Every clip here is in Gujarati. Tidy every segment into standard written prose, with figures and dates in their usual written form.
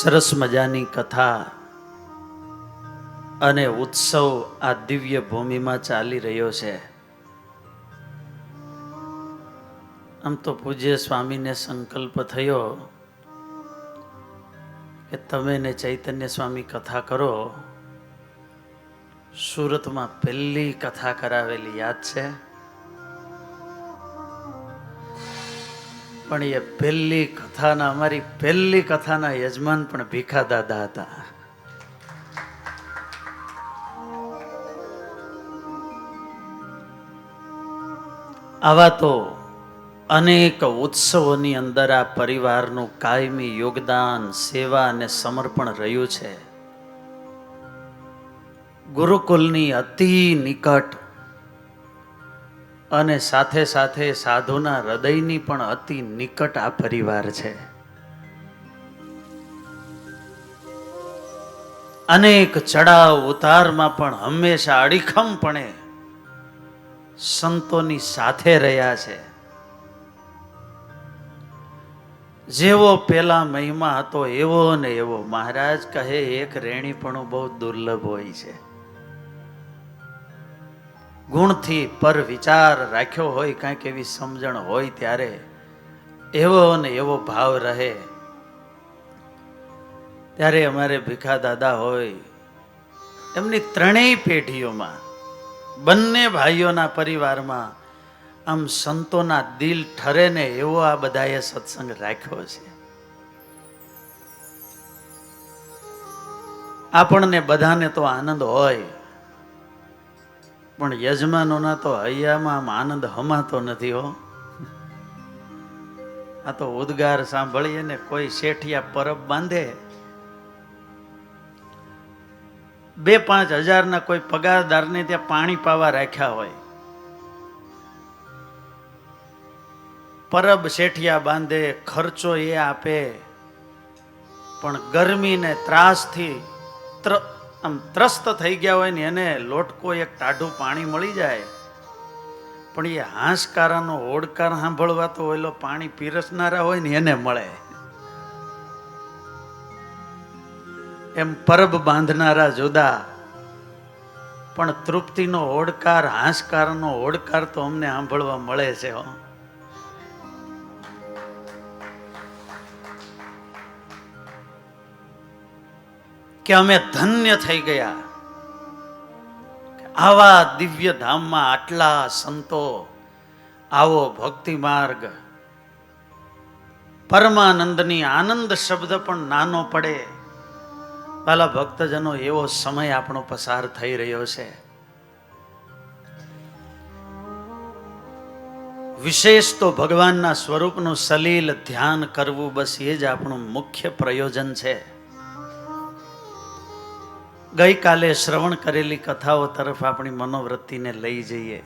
સરસ મજાની કથા અને ઉત્સવ આ દિવ્ય ભૂમિમાં ચાલી રહ્યો છે. આમ તો પૂજ્ય સ્વામીને સંકલ્પ થયો કે તમે ને ચૈતન્ય સ્વામી કથા કરો. સુરતમાં પહેલી કથા કરાવેલી યાદ છે, પણ એ પહેલી કથાના અમારી પહેલી કથાના યજમાન પણ ભીખા દાદા હતા. આવા તો અનેક ઉત્સવોની અંદર આ પરિવારનું કાયમી યોગદાન, સેવા અને સમર્પણ રહ્યું છે. ગુરુકુલની અતિ નિકટ અને સાથે સાથે સાધુના હૃદયની પણ અતિ નિકટ આ પરિવાર છે. અનેક ચડાવ ઉતારમાં પણ હંમેશા અડીખમપણે સંતોની સાથે રહ્યા છે. જેવો પેલા મહિમા હતો એવો ને એવો. મહારાજ કહે એક રેણીપણું બહુ દુર્લભ હોય છે. ગુણથી પર વિચાર રાખ્યો હોય, કાંઈક એવી સમજણ હોય ત્યારે એવો ને એવો ભાવ રહે. ત્યારે અમારે ભીખા દાદા હોય, એમની ત્રણેય પેઢીઓમાં બંને ભાઈઓના પરિવારમાં આમ સંતોના દિલ ઠરે ને એવો આ બધાએ સત્સંગ રાખ્યો છે. આપણને બધાને તો આનંદ હોય, પણ યજમાનોના તો હૈયામાં આમ આનંદ હમાતો નથી હો. આ તો ઉદ્ગાર સાંભળીએ ને કોઈ શેઠિયા પરબ બાંધે, 2-5 હજારના કોઈ પગારદારને ત્યાં પાણી પાવા રાખ્યા હોય. પરબ શેઠિયા બાંધે, ખર્ચો એ આપે, પણ ગરમીને ત્રાસથી આમ ત્રસ્ત થઈ ગયા હોય ને એને લોટકો એક ટાઢું પાણી મળી જાય, પણ એ હાંસકારાનો ઓડકાર સાંભળવા તો ઓલો પાણી પીરસનારા હોય ને એને મળે. એમ પરબ બાંધનારા જુદા, પણ તૃપ્તિનો ઓડકાર, હાંસકારનો ઓડકાર તો અમને સાંભળવા મળે છે. કે અમે ધન્ય થઈ ગયા આવા દિવ્ય ધામમાં આટલા સંતો, આવો ભક્તિ માર્ગ. પરમાનંદની આનંદ શબ્દ પણ નાનો પડે. વાલા ભક્તજનો, એવો સમય આપણો પસાર થઈ રહ્યો છે. વિશેષ તો ભગવાનના સ્વરૂપનું સલીલ ધ્યાન કરવું, બસ એ જ આપણું મુખ્ય પ્રયોજન છે. ગઈકાલે શ્રવણ કરેલી કથાઓ તરફ આપણી મનોવૃત્તિને લઈ જઈએ.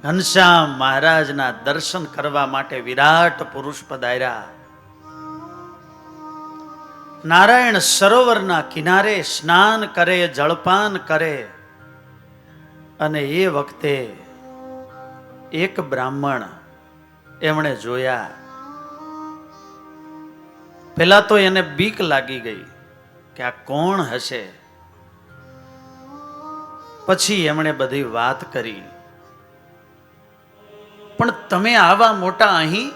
ઘનશ્યામ મહારાજના દર્શન કરવા માટે વિરાટ પુરુષ પધાર્યા. નારાયણ સરોવરના કિનારે સ્નાન કરે, જળપાન કરે, અને એ વખતે એક બ્રાહ્મણ એમણે જોયા. પેલા તો એને બીક લાગી ગઈ કે આ કોણ હશે. પછી એમણે બધી વાત કરી. પણ તમે આવા મોટા અહીં?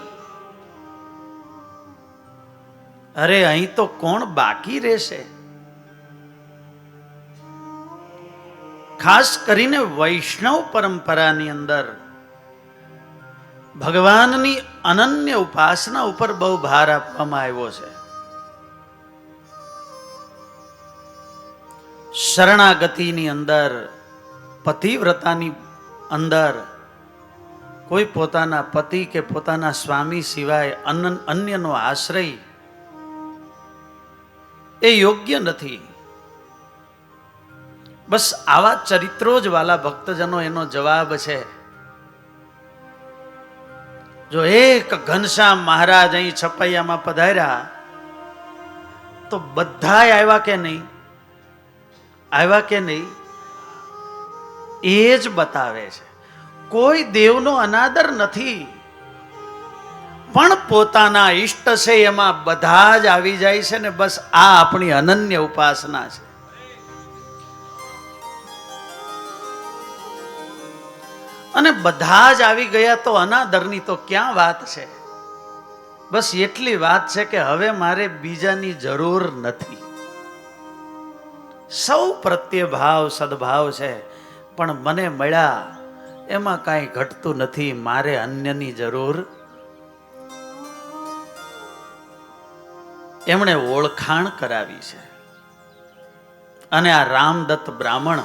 અરે અહીં તો કોણ બાકી રહેશે? ખાસ કરીને વૈષ્ણવ પરંપરાની અંદર ભગવાનની અનન્ય ઉપાસના ઉપર બહુ ભાર આપવામાં આવ્યો છે. શરણાગતિની અંદર, પતિવ્રતાની અંદર કોઈ પોતાના પતિ કે પોતાના સ્વામી સિવાય અન્યનો આશ્રય એ યોગ્ય નથી. બસ આવા ચરિત્રો જ વાલા ભક્તજનો એનો જવાબ છે. જો એક ઘનશ્યામ મહારાજ અહીં છપૈયામાં પધાર્યા તો બધાય આવ્યા કે નહીં? આવ્યા કે નહીં? એ જ બતાવે છે. કોઈ દેવનો અનાદર નથી. પણ પોતાના ઈષ્ટ છે એમાં બધા જ આવી જાય છે ને. બસ આ આપણી અનન્ય ઉપાસના છે. અને બધા જ આવી ગયા તો અનાદરની તો ક્યાં વાત છે. બસ એટલી વાત છે કે હવે મારે બીજાની જરૂર નથી. સૌ પ્રત્યે ભાવ સદભાવ છે, પણ મને મળ્યા એમાં કાંઈ ઘટતું નથી. મારે અન્યની જરૂર. એમણે ઓળખાણ કરાવી છે. અને આ રામદત્ત બ્રાહ્મણ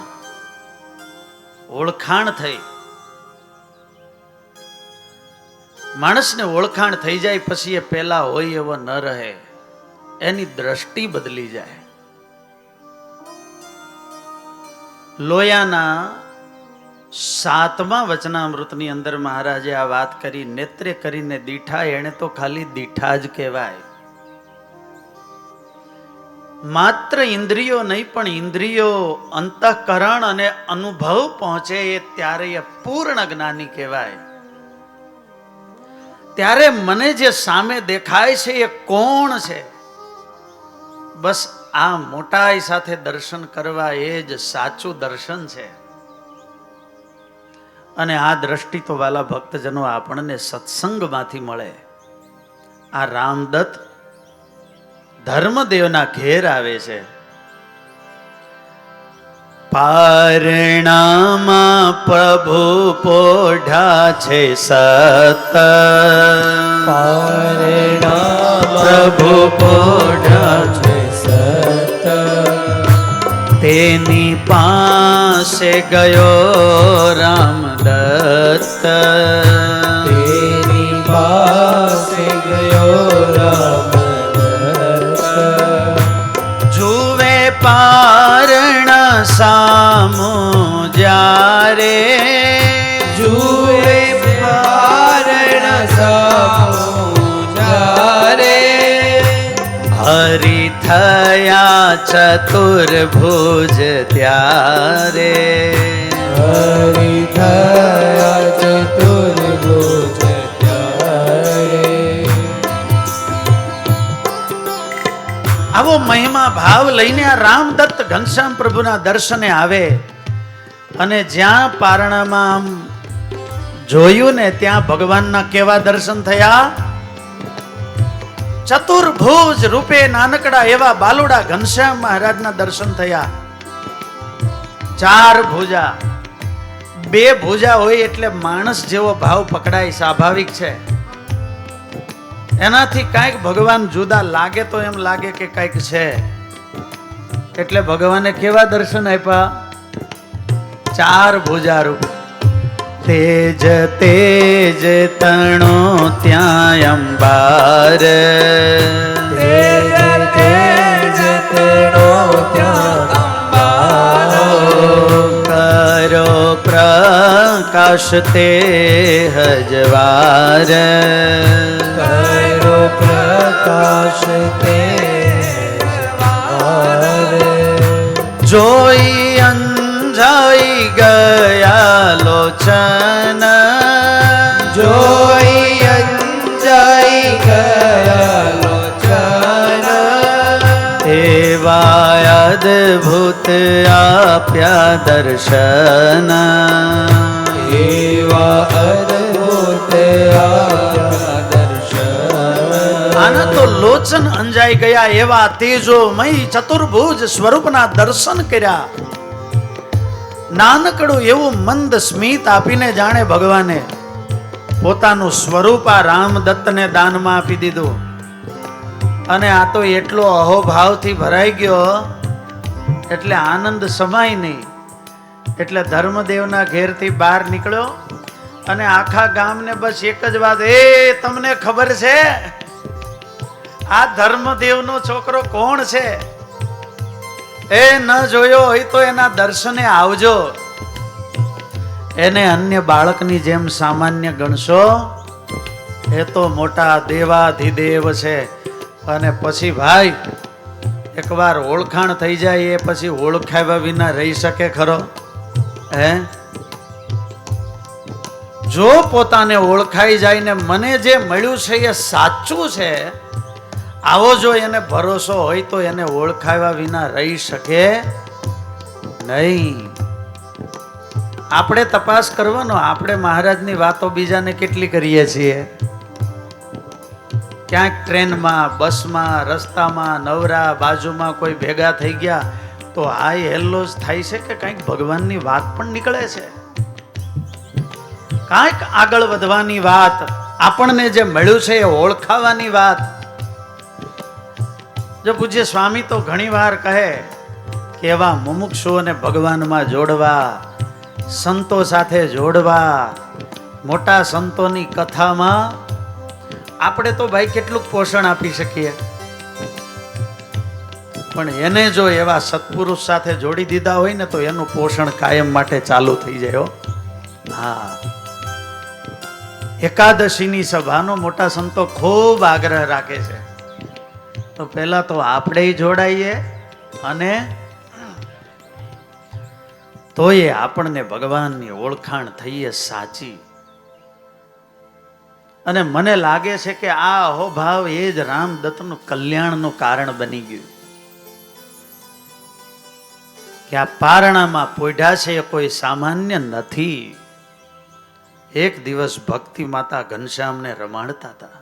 ઓળખાણ થઈ. માણસને ઓળખાણ થઈ જાય પછી એ પેલા હોય એવો ન રહે. એની દ્રષ્ટિ બદલી જાય. લોયાના 7મા વચનામૃતની અંદર મહારાજે આ વાત કરી. નેત્રે કરીને દીઠા, એને તો ખાલી દીઠા જ કહેવાય. માત્ર ઇન્દ્રિયો નહીં, પણ ઇન્દ્રિયો, અંતઃકરણ અને અનુભવ પહોંચે એ ત્યારે એ પૂર્ણ જ્ઞાની કહેવાય. ત્યારે મને જે સામે દેખાય છે એ કોણ છે, બસ આ મોટાઈ સાથે દર્શન કરવા એ જ સાચું દર્શન છે. અને આ દ્રષ્ટિ તો વાલા ભક્તજનો આપણને સત્સંગમાંથી મળે. આ રામદત્ત ધર્મદેવના ઘેર આવે છે. પારણામાં પ્રભુ પોઢા છે સત. પારણામાં પ્રભુ પોઢા છે સત. તેની પાસે ગયો રામદત્ત. તેની પાસે ગયો રામદત્ત. જુએ પારણા સામો જ્યારે. જુએ પારણા સામો જ્યારે. હરિ થયા ચતુર્ભુજ ત્યારે. હરિ થયા ચતુર્ભુજ ત્યારે. આવો મહિમા ભાવ લઈને આ રામદત્ત ઘનશ્યામ પ્રભુના દર્શને આવે. અને જ્યાં પારણામાં આમ જોયું ને ત્યાં ભગવાનના કેવા દર્શન થયા. ચતુર્ભુજ રૂપે નાનકડા એવા બાલુડા ઘનશ્યામ મહારાજના દર્શન થયા. 4 ભુજા. 2 ભુજા હોય એટલે માણસ જેવો ભાવ પકડાય, સ્વાભાવિક છે. એનાથી કાંઈક ભગવાન જુદા લાગે તો એમ લાગે કે કાંઈક છે. એટલે ભગવાને કેવા દર્શન આપ્યા. 4 ભુજા રૂપ. તેજ તેજ તણો ત્યાં અંબાર. તેજ તેજ તેણો ત્યાં અંબાર. કરો પ્રકાશ તે હજવાર. કરો પ્રકાશ તે હજવાર. જોઈ અંજાઈ ગયા લોચન. જોઈ અંજાઈ ગયા લોચન. એવા અદ્ભુત આપ્યા દર્શન. એવા અદ્ભુત આપ્યા દર્શન. આના તો લોચન અંજાઈ ગયા. એવા તેજોમય ચતુર્ભુજ સ્વરૂપના દર્શન કર્યા. નાનકડું એવું મંદ સ્મિત આપીને જાણે ભગવાને પોતાનું સ્વરૂપ આ રામદત્તને દાનમાં આપી દીધું. અને આ તો એટલો અહોભાવથી ભરાઈ ગયો એટલે આનંદ સમાય નહીં. એટલે ધર્મદેવના ઘેરથી બહાર નીકળ્યો અને આખા ગામને બસ એક જ વાત. એ તમને ખબર છે આ ધર્મદેવનો છોકરો કોણ છે? એ ન જોયો હોય તો એના દર્શને આવજો. એને અન્ય બાળકની જેમ સામાન્ય ગણશો. એ તો મોટા દેવાધિદેવ છે. અને પછી ભાઈ એકવાર ઓળખાણ થઈ જાય એ પછી ઓળખાવ્યા વિના રહી શકે ખરો? હે, જો પોતાને ઓળખાઈ જાય ને મને જે મળ્યું છે એ સાચું છે, આવો જો એને ભરોસો હોય તો એને ઓળખાવ્યા વિના રહી શકે નહીં. આપણે તપાસ કરવાનો, આપણે મહારાજની વાતો બીજાને કેટલી કરીએ છીએ. ક્યાંક ટ્રેનમાં, બસમાં, રસ્તામાં, નવરા, બાજુમાં કોઈ ભેગા થઈ ગયા તો હાય હેલ્લો જ થાય છે કે કંઈક ભગવાનની વાત પણ નીકળે છે, કાંઈક આગળ વધવાની વાત, આપણને જે મળ્યું છે એ ઓળખાવાની વાત. જો પૂજ્ય સ્વામી તો ઘણીવાર કહે કે એવા મુમુક્ષુઓને ભગવાનમાં જોડવા, સંતો સાથે જોડવા. મોટા સંતોની કથામાં આપણે તો ભાઈ કેટલું પોષણ આપી શકીએ, પણ એને જો એવા સત્પુરુષ સાથે જોડી દીધા હોય ને તો એનું પોષણ કાયમ માટે ચાલુ થઈ જાય હો. હા, એકાદશીની સભાનો મોટા સંતો ખૂબ આગ્રહ રાખે છે. તો પહેલા તો આપણે જોડાઈએ અને તો એ આપણને ભગવાનની ઓળખાણ થઈએ સાચી. અને મને લાગે છે કે આ અહોભાવ એ જ રામદત્તનું કલ્યાણનું કારણ બની ગયું કે આ પારણામાં પોઢ્યા છે એ કોઈ સામાન્ય નથી. એક દિવસ ભક્તિ માતા ઘનશ્યામને રમાડતા હતા.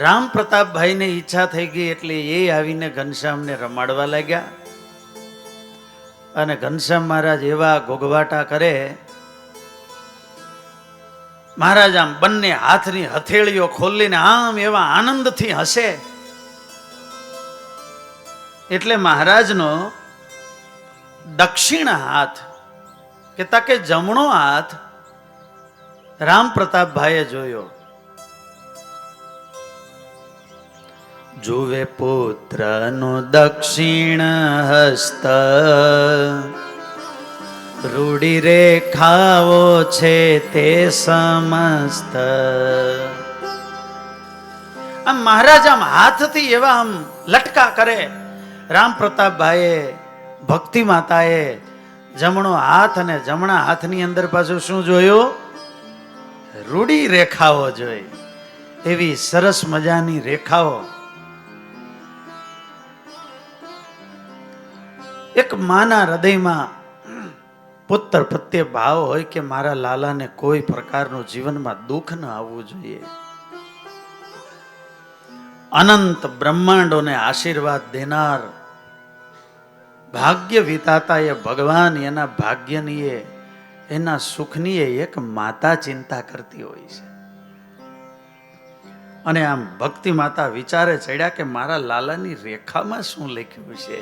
રામ પ્રતાપભાઈને ઈચ્છા થઈ ગઈ એટલે એ આવીને ઘનશ્યામને રમાડવા લાગ્યા. અને ઘનશ્યામ મહારાજ એવા ઘોઘવાટા કરે, મહારાજ આમ બંને હાથની હથેળીઓ ખોલીને આમ એવા આનંદથી હસે. એટલે મહારાજનો દક્ષિણ હાથ કહેતા કે જમણો હાથ રામ પ્રતાપભાઈએ જોયો. જુએ પુત્રનો દક્ષિણ હસ્ત, રૂડી રેખાઓ છે તે સમસ્ત. આમ મહારાજ આમ હાથથી એવા આમ લટકા કરે. રામ પ્રતાપભાઈએ, ભક્તિ માતાએ જમણો હાથ અને જમણા હાથની અંદર પાછું શું જોયું? રૂડી રેખાઓ જોઈ. એવી સરસ મજાની રેખાઓ. એક માના હૃદયમાં પુત્ર પ્રત્યે ભાવ હોય કે મારા લાલાને કોઈ પ્રકારનું જીવનમાં દુઃખ ન આવવું જોઈએ. અનંત બ્રહ્માંડોને આશીર્વાદ દેનાર ભાગ્ય વિધાતા એ ભગવાન એના ભાગ્યની એના સુખની એક માતા ચિંતા કરતી હોય છે. અને આમ ભક્તિ માતા વિચારે ચડ્યા કે મારા લાલાની રેખામાં શું લખ્યું છે.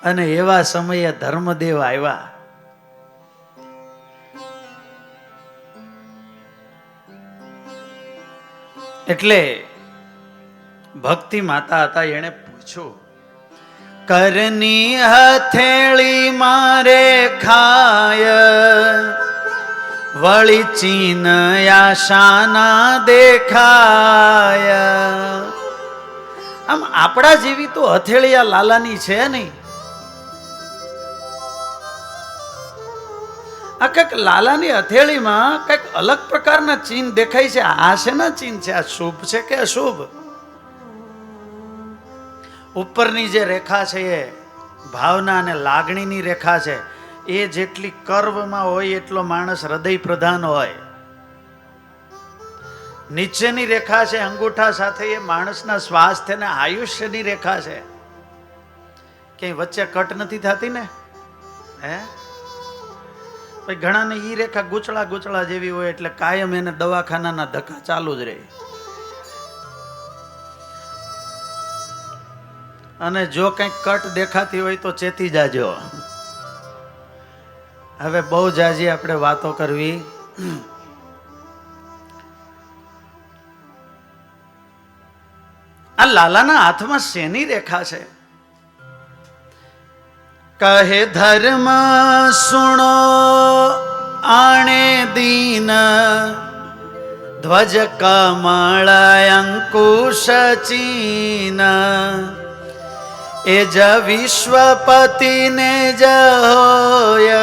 અને એવા સમયે ધર્મદેવ આવ્યા. એટલે ભક્તિ માતા હતા, એને પૂછ્યું, કરની હથેળી મારે ખાય, વળી ચીન આશાના દેખાય. આમ આપણા જેવી તો હથેળી આ લાલાની છે નહીં. આ કંઈક લાલાની હથેળીમાં કંઈક અલગ પ્રકારના ચિહ્ન દેખાય છે. આ શેના ચિહ્ન છે? આ શુભ છે કે અશુભ? ઉપરની જે રેખા છે એ ભાવના અને લાગણીની રેખા છે. એ જેટલી કર્વમાં હોય એટલો માણસ હૃદય પ્રધાન હોય. નીચેની રેખા છે અંગૂઠા સાથે, એ માણસના સ્વાસ્થ્ય અને આયુષ્યની રેખા છે. ક્યાંય વચ્ચે કટ નથી થતી ને? હે ભાઈ, ઘણાને ઈ રેખા ગૂંચળા ગૂંચળા જેવી હોય એટલે કાયમ એને દવાખાનાના ધક્કા ચાલુ જ રહે. અને જો કંઈક કટ દેખાતી હોય તો ચેતી જાજો. હવે બહુ જાજી આપણે વાતો કરવી. આ લાલાના હાથમાં શેની રેખા છે? કહે ધર્મ સુણો આણે દીન, ધ્વજ કમળ અંકુશ ચીન. એ જ વિશ્વપતિ ને જ હોય,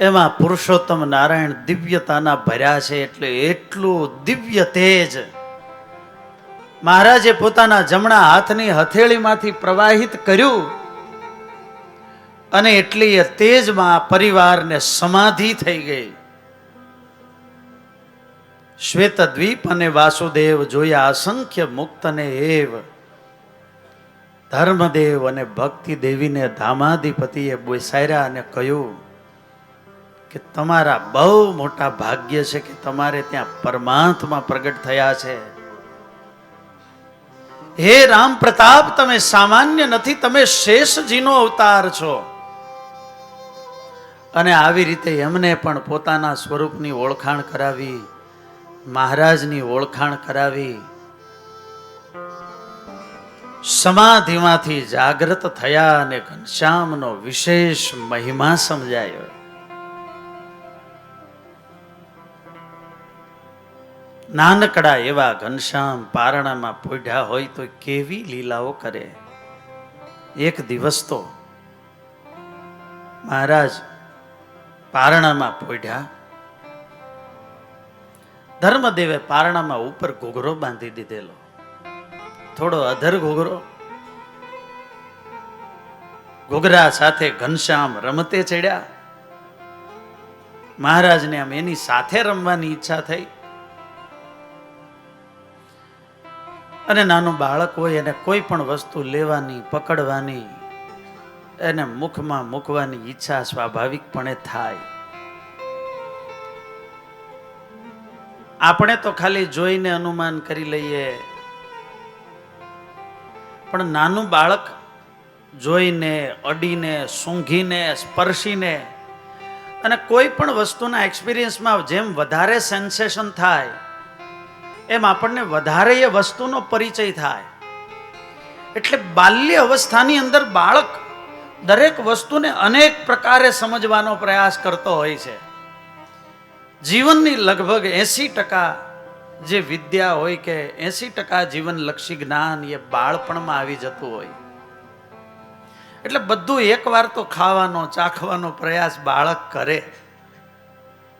એમાં પુરુષોત્તમ નારાયણ દિવ્યતાના ભર્યા છે, એટલે એટલું દિવ્ય તેજ મહારાજે પોતાના જમણા હાથની હથેળીમાંથી પ્રવાહિત કર્યું અને એટલી એ તેજમાં પરિવારને સમાધિ થઈ ગઈ. શ્વેતદ્વીપ અને વાસુદેવ જોયા અસંખ્ય મુક્તને એવ. ધર્મદેવ અને ભક્તિ દેવીને ધામાધિપતિએ બેસાડ્યા અને કહ્યું કે તમારા બહુ મોટા ભાગ્ય છે કે તમારે ત્યાં પરમાત્મા પ્રગટ થયા છે. હે રામ પ્રતાપ, તમે સામાન્ય નથી, તમે શેષજીનો અવતાર છો. અને આવી રીતે એમને પણ પોતાના સ્વરૂપની ઓળખાણ કરાવી, મહારાજની ઓળખાણ કરાવી. સમાધિમાંથી જાગૃત થયા અને ઘનશ્યામનો વિશેષ મહિમા સમજાયો. નાનકડા એવા ઘનશ્યામ પારણામાં પોઢ્યા હોય તો કેવી લીલાઓ કરે. એક દિવસ તો મહારાજ પારણામાં પોઢ્યા. ધર્મદેવે પારણામાં ઉપર ઘૂઘરો બાંધી દીધેલો, થોડો અધર ઘૂઘરો. ઘૂઘરા સાથે ઘનશ્યામ રમતે ચડ્યા. મહારાજને આમ એની સાથે રમવાની ઈચ્છા થઈ. અને નાનું બાળક હોય એને કોઈ પણ વસ્તુ લેવાની, પકડવાની, એને મુખમાં મૂકવાની ઈચ્છા સ્વાભાવિકપણે થાય. આપણે તો ખાલી જોઈને અનુમાન કરી લઈએ, પણ નાનું બાળક જોઈને, અડીને, સૂંઘીને, સ્પર્શીને અને કોઈ પણ વસ્તુના એક્સપિરિયન્સમાં જેમ વધારે સેન્સેશન થાય એમ આપણને વધારે એ વસ્તુનો પરિચય થાય. એટલે બાલ્ય અવસ્થાની અંદર બાળક દરેક વસ્તુને અનેક પ્રકારે સમજવાનો પ્રયાસ કરતો હોય છે. જીવનની લગભગ 80% જે વિદ્યા હોય કે 80% જીવનલક્ષી જ્ઞાન એ બાળપણમાં આવી જતું હોય. એટલે બધું એકવાર તો ખાવાનો, ચાખવાનો પ્રયાસ બાળક કરે.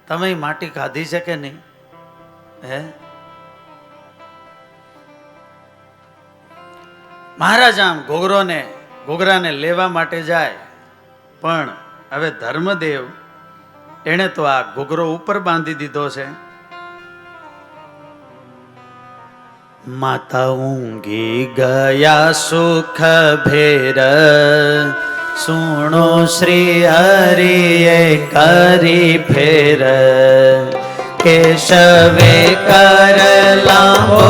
તમે માટી ખાધી છે કે નહીં? હે, મહારાજ આમ ઘોઘરાને લેવા માટે જાય, પણ હવે ધર્મદેવ એણે તો આ ઘોઘરો ઉપર બાંધી દીધો છે. માતા ઊંઘી ગયા સુખ ભેર, સુણો શ્રી હરિએ કરી ફેર. કેશવે કર લાંબો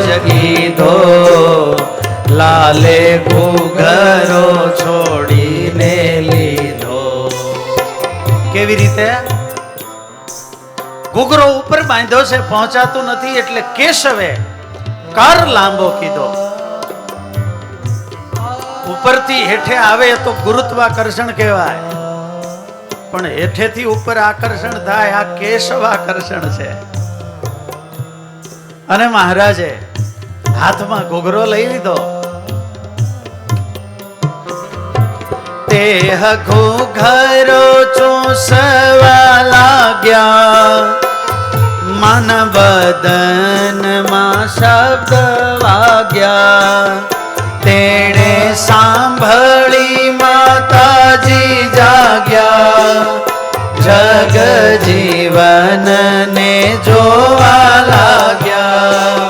જગીધો, લાલે ઘૂઘરો છોડીને લીધો. કેવી રીતે? ઘૂઘરો ઉપર બાંધ્યો છે, પહોંચાતું નથી, એટલે કેશવે કર લાંબો કીધો. ઉપરથી હેઠે આવે તો ગુરુત્વાકર્ષણ કહેવાય, પણ હેઠેથી ઉપર આકર્ષણ થાય, આ કેશવાકર્ષણ છે. અને મહારાજે હાથમાં ઘૂઘરો લઈ લીધો. તેહ ઘૂઘરો ચૂસવા લાગ્યા, મન બદનમાં શબ્દ વાગ્યા. તેણે સાંભળી માતાજી જાગ્યા, જગ જીવનને જોવા લાગ્યા.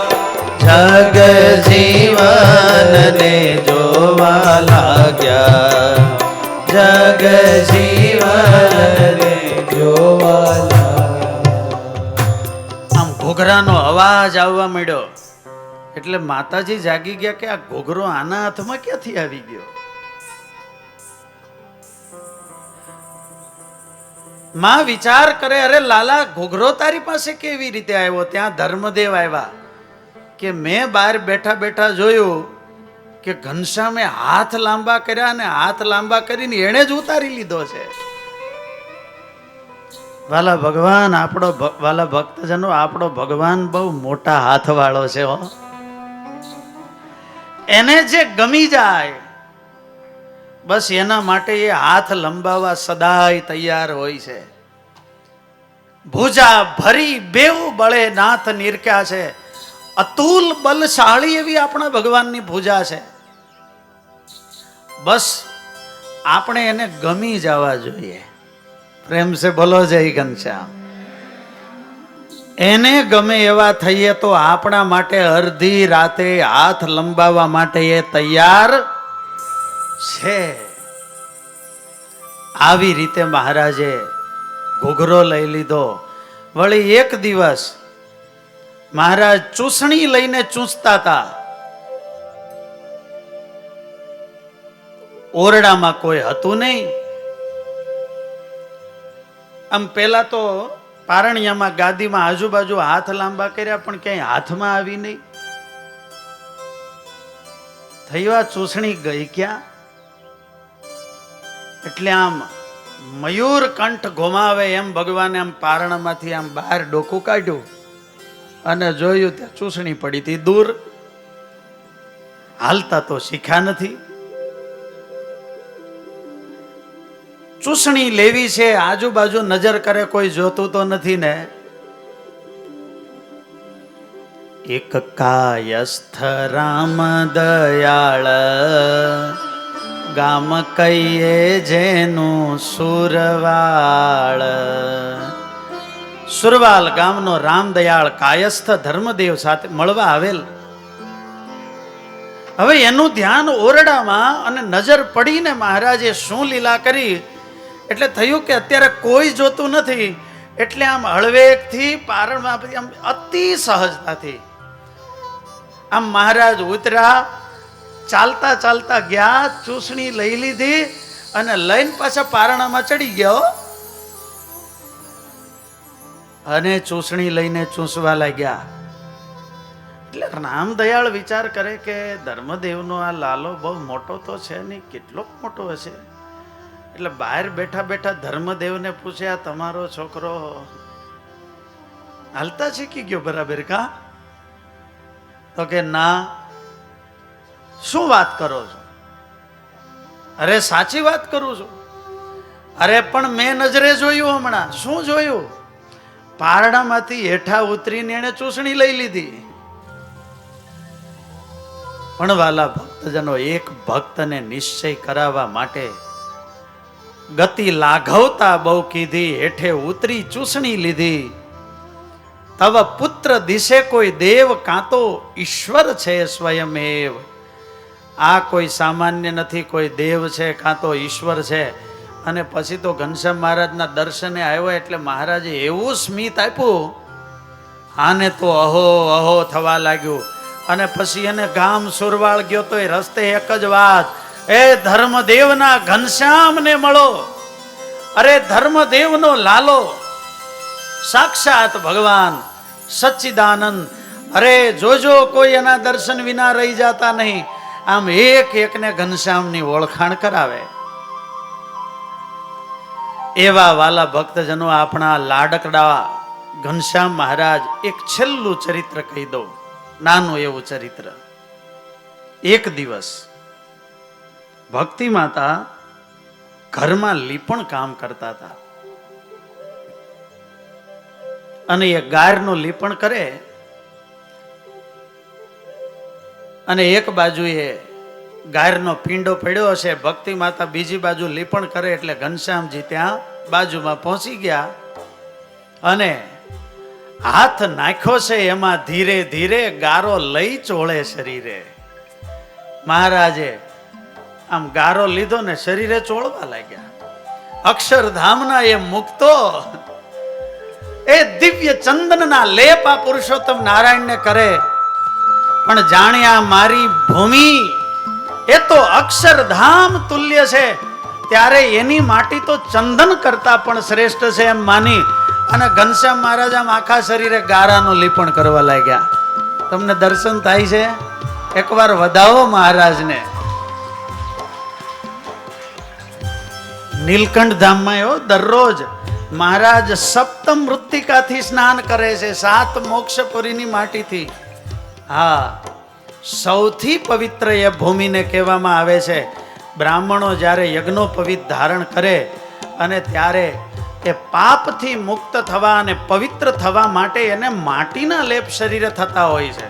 જગ જીવનને જોવા લાગ્યા, જગ જીવનને જોવા લાગ્યા. આમ ઘોઘરાનો અવાજ આવવા માંડ્યો એટલે માતાજી જાગી ગયા કે આ ઘોઘરો આના હાથમાં ક્યાંથી આવી ગયો. માં વિચાર કરે, અરે લાલા, ઘોઘરો તારી પાસે કેવી રીતે આવ્યો? ત્યાં ધર્મદેવ આવ્યા કે મેં બહાર બેઠા બેઠા જોયું કે ઘનશ્યામે હાથ લાંબા કર્યા અને હાથ લાંબા કરીને એણે જ ઉતારી લીધો છે. વાલા ભગવાન, વાલા ભક્તજનો, આપણો ભગવાન બહુ મોટા હાથ વાળો છે હો. એને જે ગમી જાય બસ એના માટે એ હાથ લંબાવવા સદાય તૈયાર હોય છે. ભુજા ભરી બેવ બળે નાથ નિરખ્યા છે. અતુલ બલશાળી એવી આપણા ભગવાનની ભુજા છે. બસ આપણે એને ગમી જવા જોઈએ. પ્રેમ સે બોલો જય ઘનશ્યામ. એને ગમે એવા થઈએ તો આપણા માટે અડધી રાતે હાથ લંબાવવા માટે એ તૈયાર છે. આવી રીતે મહારાજે ઘૂઘરો લઈ લીધો. વળી એક દિવસ મહારાજ ચૂસણી લઈને ચૂસતા હતા. ઓરડામાં કોઈ હતું નહીં. આમ પેલા તો પારણિયામાં ગાદીમાં આજુબાજુ હાથ લાંબા કર્યા પણ ક્યાંય હાથમાં આવી નહીં. થયું ચૂસણી ગઈ ક્યાં? એટલે આમ મયુર કંઠ ઘુમાવે એમ ભગવાને આમ પારણામાંથી આમ બહાર ડોકું કાઢ્યું અને જોયું ત્યાં ચૂસણી પડી હતી દૂર. હાલતા તો શીખ્યા નથી. ચૂસણી લેવી છે, આજુબાજુ નજર કરે કોઈ જોતું તો નથી ને. એક કાયસ્થ રામ દયાળ ગામ કહીએ જેનું સુરવાળ. સુરવાલ ગામનો રામદયાળ કાયસ્થ ધર્મદેવ સાથે મળવા આવેલ. હવે એનું ધ્યાન ઓરડામાં અને નજર પડીને મહારાજે શું લીલા કરી એટલે થયું કે અત્યારે કોઈ જોતું નથી. એટલે આમ હળવેકથી પારણમાં આમ અતિ સહજતાથી આમ મહારાજ ઉતર્યા. ચાલતા ચાલતા ગયા, ચૂસણી લઈ લીધી અને લઈને પાછા પારણામાં ચડી ગયો અને ચૂસણી લઈને ચૂસવા લાગ્યા. એટલે રામદયાળ વિચાર કરે કે ધર્મદેવનો આ લાલો બહુ મોટો તો છે નહીં, કેટલો મોટો હશે. એટલે બહાર બેઠા બેઠા ધર્મદેવને પૂછ્યા, તમારો છોકરો હાલતા શીખી ગયો બરાબર કા? તો કે ના. શું વાત કરો છો? અરે સાચી વાત કરું છું. અરે પણ મેં નજરે જોયું હમણાં. શું જોયું? પારણામાંથી હેઠા ઉતરીને એને ચૂસણી લઈ લીધી. પણ વાલા ભક્તજનો, એક ભક્તને નિશ્ચય કરાવવા માટે ગતિ લાઘવતા બહુ કીધી, હેઠે ઉતરી ચૂસણી લીધી. તવ પુત્ર દિશે કોઈ દેવ કાં તો ઈશ્વર છે સ્વયમેવ. આ કોઈ સામાન્ય નથી, કોઈ દેવ છે કાં તો ઈશ્વર છે. અને પછી તો ઘનશ્યામ મહારાજના દર્શને આવ્યો એટલે મહારાજે એવું સ્મિત આપ્યું, આને તો અહો અહો થવા લાગ્યું. અને પછી એને ગામ સુરવાળ ગયો તો એ રસ્તે એક જ વાત, એ ધર્મદેવના ઘનશ્યામને મળો. અરે ધર્મદેવનો લાલો સાક્ષાત ભગવાન સચ્ચિદાનંદ. અરે જોજો કોઈ એના દર્શન વિના રહી જતા નહીં. આમ એક એકને ઘનશ્યામની ઓળખાણ કરાવે. એવા વાલા ભક્તજનો, આપણા લાડકડા ઘનશ્યામ મહારાજ એક છેલ્લું ચરિત્ર કહી દો, નાનું એવું ચરિત્ર. એક દિવસ ભક્તિ માતા ઘરમાં લીપણ કામ કરતા હતા અને એ ગાયનું લીપણ કરે અને એક બાજુએ ગાયરનો પીંડો પડ્યો હશે. ભક્તિ માતા બીજી બાજુ લીપણ કરે એટલે ઘનશ્યામજી ત્યાં બાજુમાં પહોંચી ગયા અને હાથ નાખ્યો છે એમાં ધીરે ધીરે ગારો લઈ ચોળે શરીરે. મહારાજે આમ ગારો લીધો ને શરીરે ચોળવા લાગ્યા. અક્ષરધામના એ મુક્તો એ દિવ્ય ચંદનના લેપ આ પુરુષોત્તમ નારાયણને કરે. પણ જાણ્યા મારી ભૂમિ એ તો અક્ષરધામ તુલ્ય છે, ત્યારે એની માટી તો ચંદન કરતા પણ શ્રેષ્ઠ છે એમ માની અને ઘનશ્યામ મહારાજ આમ આખા શરીરે ગારાનું લીપણ કરવા લાગ્યા. તમને દર્શન થાય છે? એકવાર વધાવો મહારાજને. નીલકંઠ ધામમાં એવો દરરોજ મહારાજ સપ્તમ મૃત્તિકાથી સ્નાન કરે છે, 7 મોક્ષપુરીની માટીથી. હા, સૌથી પવિત્ર એ ભૂમિને કહેવામાં આવે છે. બ્રાહ્મણો જ્યારે યજ્ઞોપવિત ધારણ કરે અને ત્યારે એ પાપથી મુક્ત થવા અને પવિત્ર થવા માટે એને માટીના લેપ શરીરે થતા હોય છે.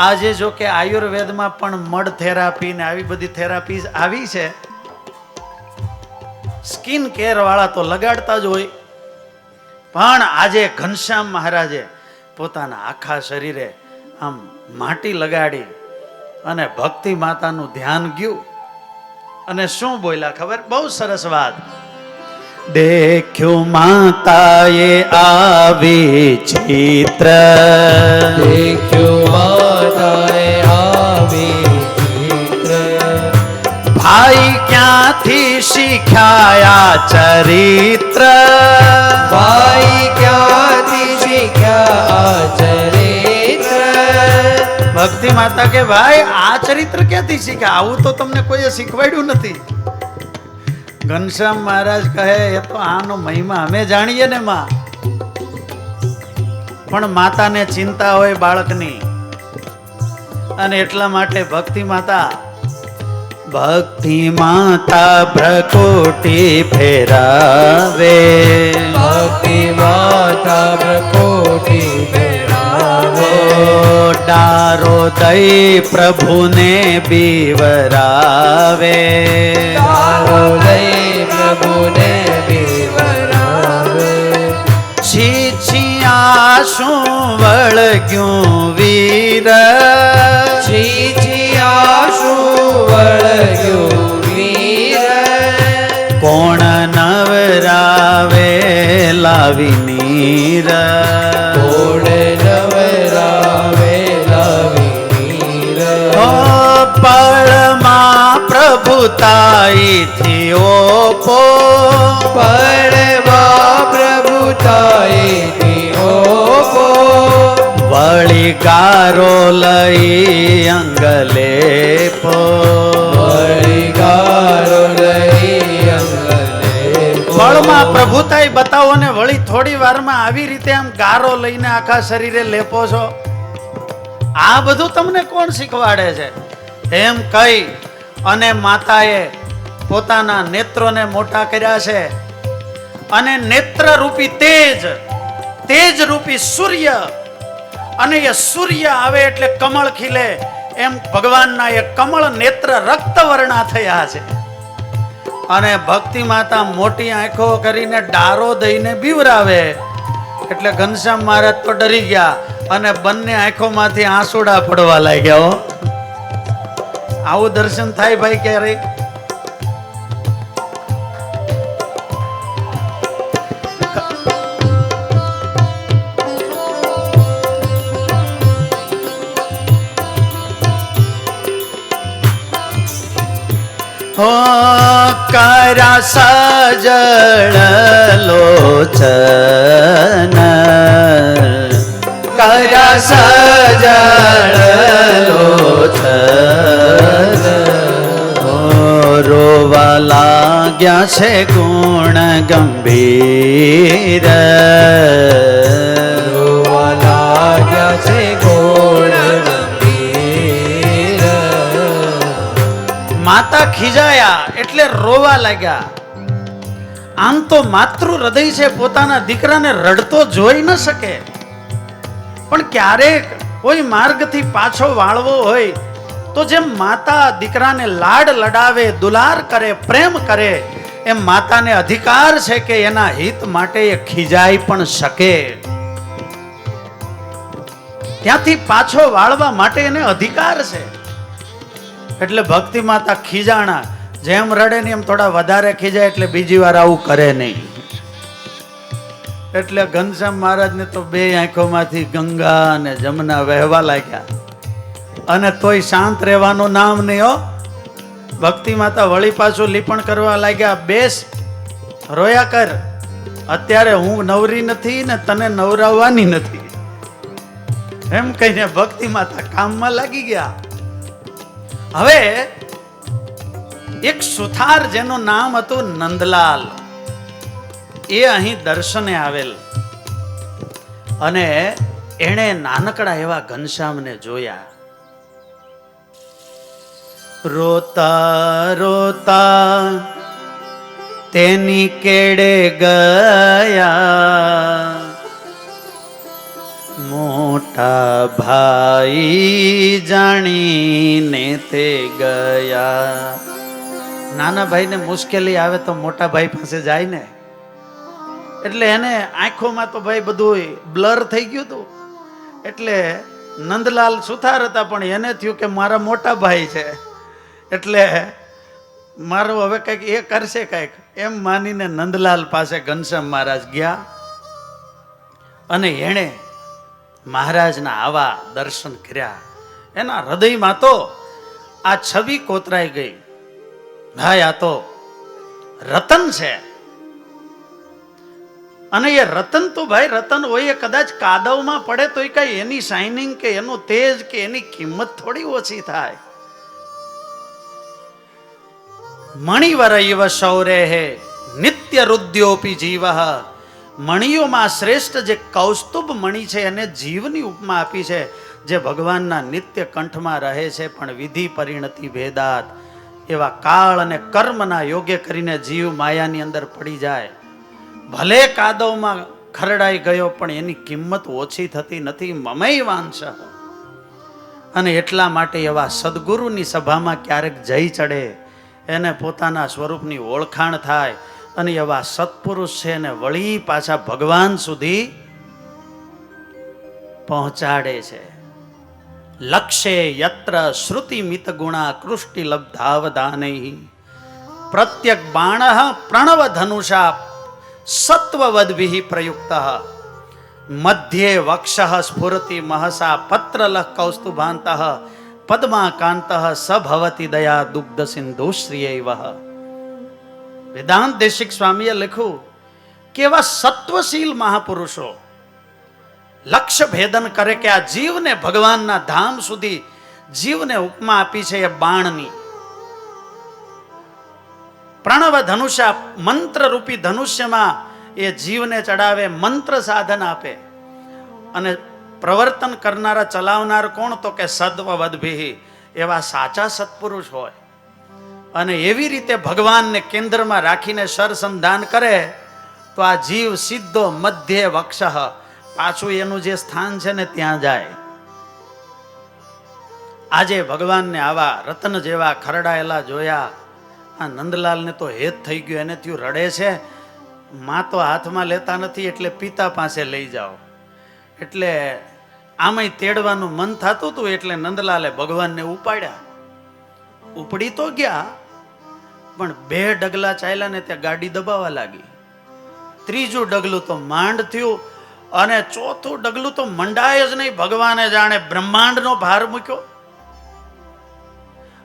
આજે જો કે આયુર્વેદમાં પણ મડ થેરાપી ને આવી બધી થેરાપી આવી છે. સ્કિન કેર વાળા તો લગાડતા જ હોય, પણ આજે ઘનશ્યામ મહારાજે પોતાના આખા શરીરે આમ માટી લગાડી અને ભક્તિ માતાનું ધ્યાન ગયું અને શું બોલ્યા ખબર? બહુ સરસ વાત. દેખ્યું માતાએ આવી ચિત્ર, દેખ્યું માતાએ આવી ચિત્ર, ભાઈ ક્યાંથી શીખ્યા ચરિત્ર, ભાઈ ક્યાંથી શીખ્યા ચરિત્ર. ભક્તિ માતા કે ભાઈ આ ચરિત્ર ક્યાંથી શીખ્યા? આવું તો તમને કોઈએ શીખવાડ્યું નથી. ઘનશ્યામ મહારાજ કહે એ તો આનો મહિમા અમે જાણીએ ને માં, પણ માતાને ચિંતા હોય બાળકની, અને એટલા માટે ભક્તિ માતા ભ્રકુટી ફેરાવે, ભક્તિ માતા ભ્રકુટી ફેરાવે, ડારો દઈ પ્રભુને બીવરાવે, ડારો દઈ પ્રભુને બીવરાવે. છીછિયા શું વળગ્યું વીર, છીછિયા શું વળગ્યું વીર, કોણ નવરાવે લાવી નીર, કોણ નવરાવે લાવી નીર. ઓ પળમાં પ્રભુતાઈથી ઓપો, પરમા પ્રભુતાઈથી ઓપો, વળી ગારો લઈ અંગલેપો, વળી ગારો લઈ અંગલેપો. ફળમાં પ્રભુતાઈ બતાવો ને વળી થોડી વારમાં આવી રીતે આમ ગારો લઈને આખા શરીરે લેપો છો. આ બધું તમને કોણ શીખવાડે છે? એમ કહી અને માતાએ પોતાના નેત્રોને મોટા કર્યા છે અને નેત્ર રૂપી તેજ રૂપી સૂર્ય, અને એ સૂર્ય આવે એટલે કમળ ખીલે, એમ ભગવાનના એ કમળ નેત્ર રક્તવર્ણા થયા છે. અને ભક્તિ માતા મોટી આંખો કરીને ડારો દઈને બીવરાવે એટલે ઘનશ્યામ મહારાજ તો ડરી ગયા અને બંને આંખોમાંથી આંસુડા પડવા લાગ્યા. હો, આવું દર્શન થાય ભાઈ ક્યારે? હો કરા સજળ લોચન, કરા સજળ લોચન, રોવા લાગ્યા છે ગુણ ગંભીર, રોવા લાગ્યા છે ગુણ ગંભીર. માતા ખીજાયા એટલે રોવા લાગ્યા. આમ તો માતૃ હૃદય છે, પોતાના દીકરાને રડતો જોઈ ન શકે, પણ ક્યારેક કોઈ માર્ગથી પાછો વાળવો હોય તો જેમ માતા દીકરાને લાડ લડાવે, દુલાર કરે, પ્રેમ કરે, એમ માતાને અધિકાર છે કે એના હિત માટે એ ખીજાઈ પણ શકે. ત્યાંથી પાછો વાળવા માટે એને અધિકાર છે. એટલે ભક્તિ માતા ખીજાણા, જેમ રડે ને એમ થોડા વધારે ખીજાય એટલે બીજી વાર આવું કરે નહીં. એટલે ઘનશ્યામ મહારાજને તો બે આંખોમાંથી ગંગા અને જમના વહેવા લાગ્યા, અને તોય શાંત રહેવાનું નામ નહીં. હો, ભક્તિ માતા વળી પાછું લીપણ કરવા લાગ્યા. બેસ, રોયા કર, અત્યારે હું નવરી નથી ને તને નવરાવવાની નથી, એમ કહીને ભક્તિ માતા કામમાં લાગી ગયા. હવે એક સુથાર જેનું નામ હતું નંદલાલ, એ અહીં દર્શને આવેલ અને એણે નાનકડા એવા ઘનશ્યામને જોયા રોતા રોતા તેની કેડે ગયા, મોટા ભાઈ જાણીને તે ગયા. નાના ભાઈને મુશ્કેલી આવે તો મોટા ભાઈ પાસે જાય ને. એટલે એને આંખોમાં તો ભાઈ બધું બ્લર થઈ ગયું હતું. એટલે નંદલાલ સુથાર હતા, પણ એને થયું કે મારા મોટા ભાઈ છે એટલે મારું હવે કંઈક એ કરશે કંઈક એમ માનીને નંદલાલ પાસે ઘનશ્યામ મહારાજ ગયા. અને એણે મહારાજના આવા દર્શન કર્યા. એના હૃદયમાં તો આ છબી કોતરાઈ ગઈ, ભાઈ આ તો રતન છે. અને એ રતન તો ભાઈ રતન હોય, એ કદાચ કાદવમાં પડે તો કઈ એની શાઇનિંગ કે એનું તેજ કે એની કિંમત થોડી ઓછી થાય. મણિવર ઇવ શૌરે હે નિત્ય રુદ્યોપી જીવ. મણિઓમાં શ્રેષ્ઠ જે કૌસ્તુભ મણિ છે એને જીવની ઉપમા આપી છે, જે ભગવાનના નિત્ય કંઠમાં રહે છે. પણ વિધિ પરિણતિ ભેદાત, એવા કાળ અને કર્મના યોગ્ય કરીને જીવ માયાની અંદર પડી જાય. ભલે કાદવમાં ખરડાઈ ગયો પણ એની કિંમત ઓછી થતી નથી. મમય વાંશ. અને એટલા માટે એવા સદગુરુની સભામાં ક્યારેક જઈ ચડે, એને પોતાના સ્વરૂપની ઓળખાણ થાય. અને એવા સત્પુરુષ છે એને વળી પાછા ભગવાન સુધી પહોંચાડે છે. લક્ષ્ય યત્ર શ્રુતિ મિત ગુણા કૃષ્ટિ લબ્ધાવધાનૈ પ્રત્યક બાણ પ્રણવ ધનુષા સત્વવદ્ભિઃ પ્રયુક્ત મધ્યે વક્ષઃ સ્ફુરતિ મહસા પત્રલહ કૌસ્તુભાંતઃ પદ્માકાંતઃ સભવતિ દયા દુગ્ધ સિંધુ શ્રીયૈવ. વેદાંત દેશિક સ્વામીએ લખ્યું કે એવા સત્વશીલ મહાપુરુષો લક્ષ્ય ભેદન કરે કે આ જીવને ભગવાનના ધામ સુધી જીવને ઉપમા આપી છે એ બાણની. પ્રણવ ધનુષા મંત્ર રૂપી ધનુષ્યમાં એ જીવને ચડાવે, મંત્ર સાધન આપે. અને પ્રવર્તન કરનારા ચલાવનાર કોણ? તો કે સત્વવદ્ભિઃ, એવા સાચા સત્પુરુષ હોય. અને એવી રીતે ભગવાનને કેન્દ્રમાં રાખીને સરસંધાન કરે તો આ જીવ સીધો મધ્ય વક્ષ, પાછું એનું જે સ્થાન છે ને ત્યાં જાય. આજે ભગવાનને આવા રતન જેવા ખરડાયેલા જોયા. આ નંદલાલને તો હેત થઈ ગયું, એને થયું રડે છે, માં તો હાથમાં લેતા નથી એટલે પિતા પાસે લઈ જાઓ. એટલે આમાંય તેડવાનું મન થતું હતું એટલે નંદલાલે ભગવાનને ઉપાડ્યા. ઉપડી તો ગયા પણ 2 ડગલા ચાલ્યા ને ત્યાં ગાડી દબાવવા લાગી. 3જું ડગલું તો માંડ થયું અને 4થું ડગલું તો મંડાય જ નહીં. ભગવાને જાણે બ્રહ્માંડનો ભાર મૂક્યો.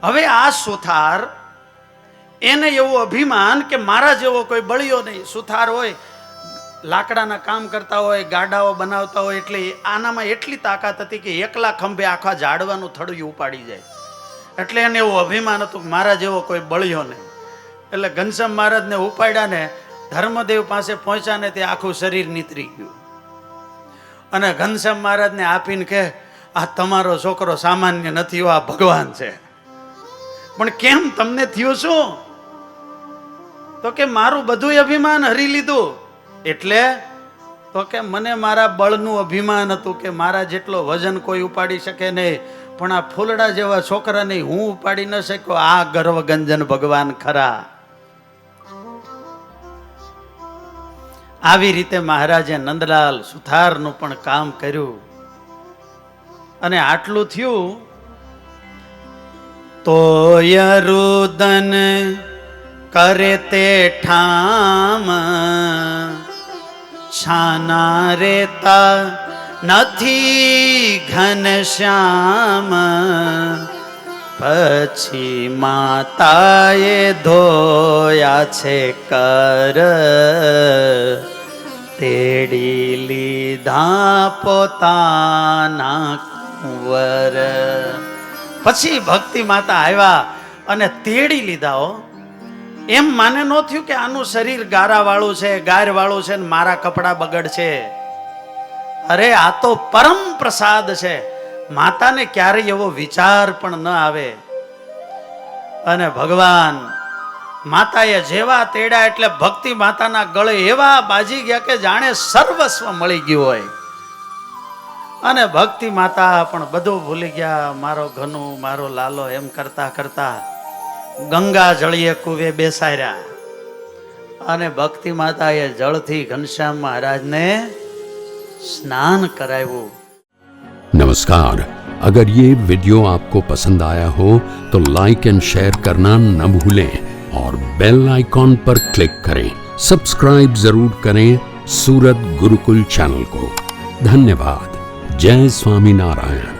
હવે આ સુથાર, એને એવું અભિમાન કે મારા જેવો કોઈ બળ્યો નહીં. સુથાર હોય, લાકડાના કામ કરતા હોય, ગાડાઓ બનાવતા હોય, એટલે આનામાં એટલી તાકાત હતી કે એકલા ખંભે આખા ઝાડવાનું થડું ઉપાડી જાય. એટલે એને એવું અભિમાન હતું કે મારા જેવો કોઈ બળ્યો નહીં. એટલે ઘનશ્યામ મહારાજને ઉપાડ્યા ને ધર્મદેવ પાસે પહોંચ્યા ને તે આખું શરીર નીતરી ગયું. અને ઘનશ્યામ મહારાજને આપીને કે આ તમારો છોકરો સામાન્ય નથી, આ ભગવાન છે. પણ કેમ તમને થયું શું? તો કે મારું બધું અભિમાન હરી લીધું. એટલે તો કે મને મારા બળનું અભિમાન હતું કે મારા જેટલો વજન કોઈ ઉપાડી શકે નહીં, પણ આ ફૂલડા જેવા છોકરાને હું ઉપાડી ન શક્યો. આ ગર્વગંજન ભગવાન ખરા. આવી રીતે મહારાજે નંદલાલ સુથારનું પણ કામ કર્યું. અને આટલું થયું તોય રુદન કરે તે ઠામ, છાના રેતા નથી ઘનશ્યામ. પછી માતાએ ધોયા છે કર, તેડી લીધા પોતાના કુંવર. પછી ભક્તિ માતા આવ્યા અને તેડી લીધા. હો, એમ માને ન થયું કે આનું શરીર ગારા વાળું છે, ગાર વાળું છે ને મારા કપડા બગડશે. અરે આ તો પરમ પ્રસાદ છે. માતાને ક્યારેય એવો વિચાર પણ ન આવે અને ભગવાન માતાએ જેવા તેડ્યા એટલે ભક્તિ માતાના ગળે એવા બાજી ગયા કે જાણે સર્વસ્વ મળી ગયું હોય. અને ભક્તિ માતા પણ બધું ભૂલી ગયા, મારો ઘનુ મારો લાલો એમ કરતા કરતા ગંગા જળીએ કુવે બેસાડ્યા. અને ભક્તિ માતાએ જળથી ઘનશ્યામ મહારાજને स्नान कराएवो. नमस्कार, अगर ये वीडियो आपको पसंद आया हो तो लाइक एंड शेयर करना न भूलें और बेल आइकॉन पर क्लिक करें. सब्सक्राइब जरूर करें सूरत गुरुकुल चैनल को. धन्यवाद. जय स्वामीनारायण.